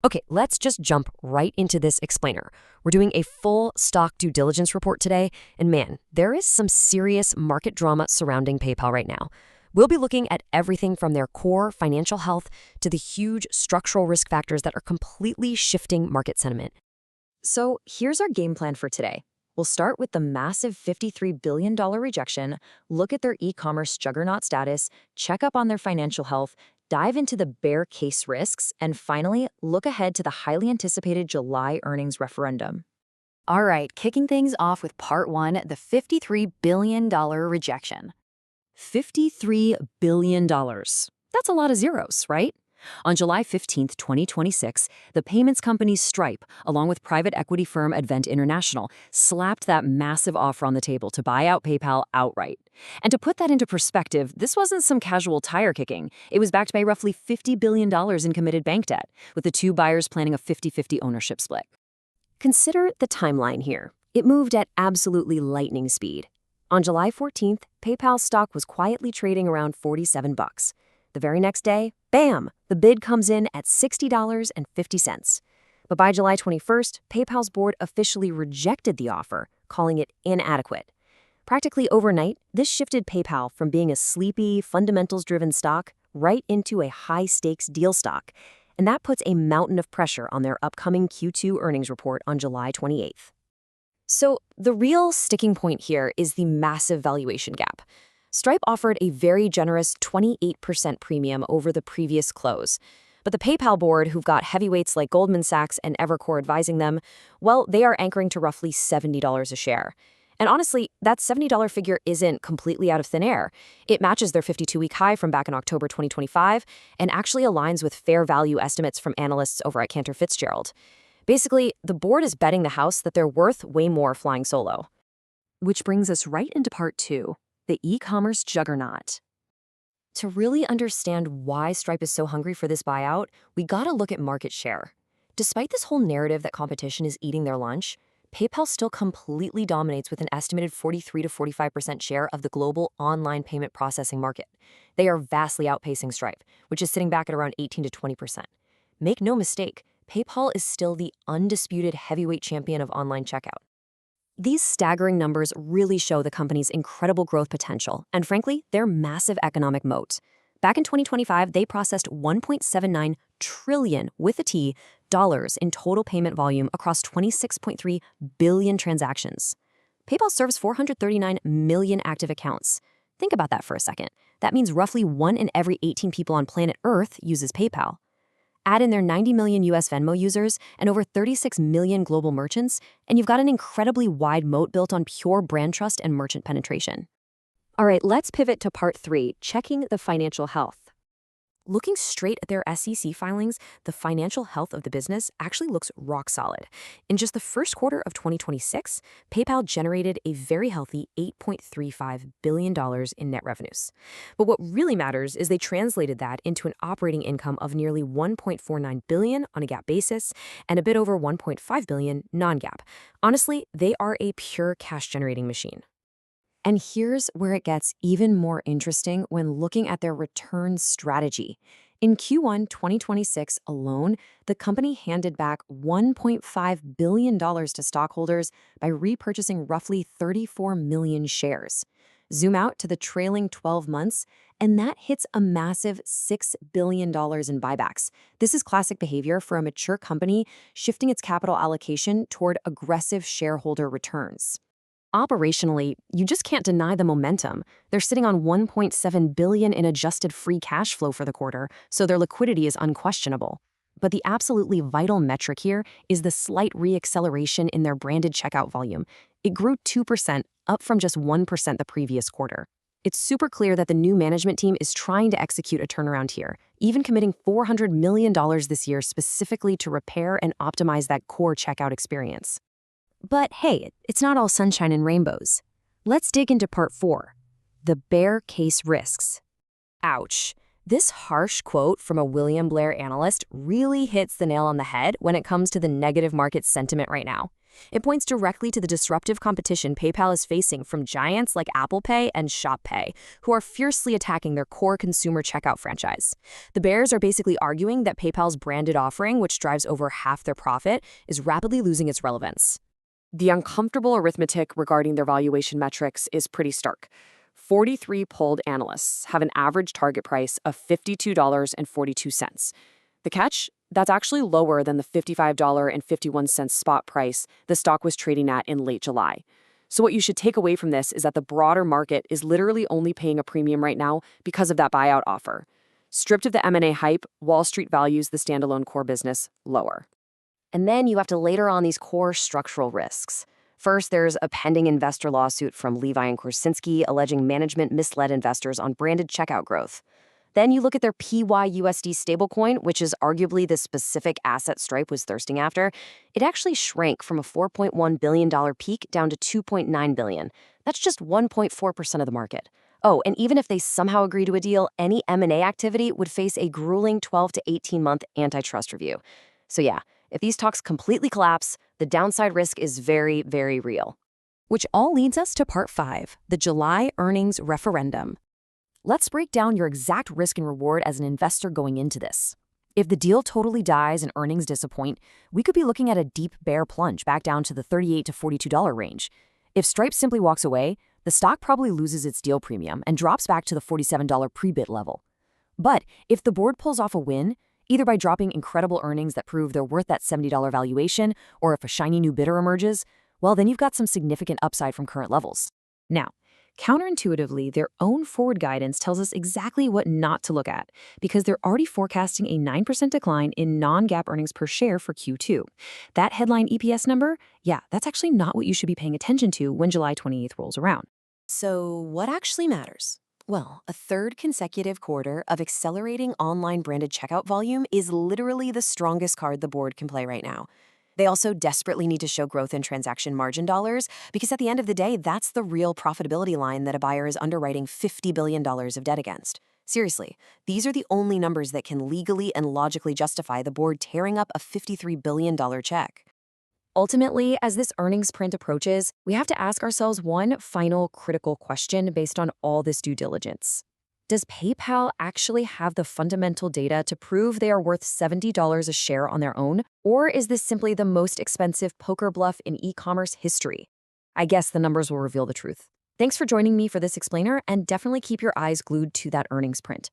Okay, let's just jump right into this explainer. We're doing a full stock due diligence report today, and man, there is some serious market drama surrounding PayPal right now. We'll be looking at everything from their core financial health to the huge structural risk factors that are completely shifting market sentiment. So here's our game plan for today. We'll start with the massive $53 billion rejection, look at their e-commerce juggernaut status, check up on their financial health, dive into the bear case risks, and finally, look ahead to the highly anticipated July earnings referendum. All right, kicking things off with part one, the $53 billion rejection. $53 billion. That's a lot of zeros, right? On July 15, 2026, the payments company Stripe, along with private equity firm Advent International, slapped that massive offer on the table to buy out PayPal outright. And to put that into perspective, this wasn't some casual tire kicking. It was backed by roughly $50 billion in committed bank debt, with the two buyers planning a 50-50 ownership split. Consider the timeline here. It moved at absolutely lightning speed. On July 14th, PayPal stock was quietly trading around $47. The very next day, bam, the bid comes in at $60.50. But by July 21st, PayPal's board officially rejected the offer, calling it inadequate. Practically overnight, this shifted PayPal from being a sleepy, fundamentals-driven stock right into a high-stakes deal stock. And that puts a mountain of pressure on their upcoming Q2 earnings report on July 28th. So the real sticking point here is the massive valuation gap. Stripe offered a very generous 28% premium over the previous close. But the PayPal board, who've got heavyweights like Goldman Sachs and Evercore advising them, well, they are anchoring to roughly $70 a share. And honestly, that $70 figure isn't completely out of thin air. It matches their 52-week high from back in October 2025 and actually aligns with fair value estimates from analysts over at Cantor Fitzgerald. Basically, the board is betting the house that they're worth way more flying solo. Which brings us right into part two, the e-commerce juggernaut. To really understand why Stripe is so hungry for this buyout, we gotta look at market share. Despite this whole narrative that competition is eating their lunch, PayPal still completely dominates with an estimated 43 to 45% share of the global online payment processing market. They are vastly outpacing Stripe, which is sitting back at around 18 to 20%. Make no mistake, PayPal is still the undisputed heavyweight champion of online checkout. These staggering numbers really show the company's incredible growth potential and, frankly, their massive economic moat. Back in 2025, they processed $1.79 trillion with a T dollars in total payment volume across 26.3 billion transactions. PayPal serves 439 million active accounts. Think about that for a second. That means roughly 1 in every 18 people on planet Earth uses PayPal. Add in their 90 million US Venmo users and over 36 million global merchants, and you've got an incredibly wide moat built on pure brand trust and merchant penetration. All right, let's pivot to part three, checking the financial health. Looking straight at their SEC filings, the financial health of the business actually looks rock solid. In just the first quarter of 2026, PayPal generated a very healthy $8.35 billion in net revenues. But what really matters is they translated that into an operating income of nearly $1.49 billion on a GAAP basis and a bit over $1.5 billion non-GAAP. Honestly, they are a pure cash-generating machine. And here's where it gets even more interesting when looking at their returns strategy. In Q1 2026 alone, the company handed back $1.5 billion to stockholders by repurchasing roughly 34 million shares. Zoom out to the trailing 12 months, and that hits a massive $6 billion in buybacks. This is classic behavior for a mature company shifting its capital allocation toward aggressive shareholder returns. Operationally, you just can't deny the momentum. They're sitting on $1.7 billion in adjusted free cash flow for the quarter, so their liquidity is unquestionable. But the absolutely vital metric here is the slight re-acceleration in their branded checkout volume. It grew 2%, up from just 1% the previous quarter. It's super clear that the new management team is trying to execute a turnaround here, even committing $400 million this year specifically to repair and optimize that core checkout experience. But hey, it's not all sunshine and rainbows. Let's dig into part four, the bear case risks. Ouch. This harsh quote from a William Blair analyst really hits the nail on the head when it comes to the negative market sentiment right now. It points directly to the disruptive competition PayPal is facing from giants like Apple Pay and Shop Pay, who are fiercely attacking their core consumer checkout franchise. The bears are basically arguing that PayPal's branded offering, which drives over half their profit, is rapidly losing its relevance. The uncomfortable arithmetic regarding their valuation metrics is pretty stark. 43 polled analysts have an average target price of $52.42. The catch? That's actually lower than the $55.51 spot price the stock was trading at in late July. So what you should take away from this is that the broader market is literally only paying a premium right now because of that buyout offer. Stripped of the M&A hype, Wall Street values the standalone core business lower. And then you have to layer on these core structural risks. First, there's a pending investor lawsuit from Levi and Korsinski alleging management misled investors on branded checkout growth. Then you look at their PYUSD stablecoin, which is arguably the specific asset Stripe was thirsting after. It actually shrank from a $4.1 billion peak down to $2.9 billion. That's just 1.4% of the market. Oh, and even if they somehow agree to a deal, any M&A activity would face a grueling 12 to 18-month antitrust review. So yeah, if these talks completely collapse, the downside risk is very, very real. Which all leads us to part 5, the July earnings referendum. Let's break down your exact risk and reward as an investor going into this. If the deal totally dies and earnings disappoint, we could be looking at a deep bear plunge back down to the $38 to $42 range. If Stripe simply walks away, the stock probably loses its deal premium and drops back to the $47 pre-bid level. But if the board pulls off a win, either by dropping incredible earnings that prove they're worth that $70 valuation, or if a shiny new bidder emerges, well, then you've got some significant upside from current levels. Now, counterintuitively, their own forward guidance tells us exactly what not to look at, because they're already forecasting a 9% decline in non-GAAP earnings per share for Q2. That headline EPS number, yeah, that's actually not what you should be paying attention to when July 28th rolls around. So what actually matters? Well, a third consecutive quarter of accelerating online branded checkout volume is literally the strongest card the board can play right now. They also desperately need to show growth in transaction margin dollars, because at the end of the day, that's the real profitability line that a buyer is underwriting $50 billion of debt against. Seriously, these are the only numbers that can legally and logically justify the board tearing up a $53 billion check. Ultimately, as this earnings print approaches, we have to ask ourselves one final critical question based on all this due diligence. Does PayPal actually have the fundamental data to prove they are worth $70 a share on their own? Or is this simply the most expensive poker bluff in e-commerce history? I guess the numbers will reveal the truth. Thanks for joining me for this explainer, and definitely keep your eyes glued to that earnings print.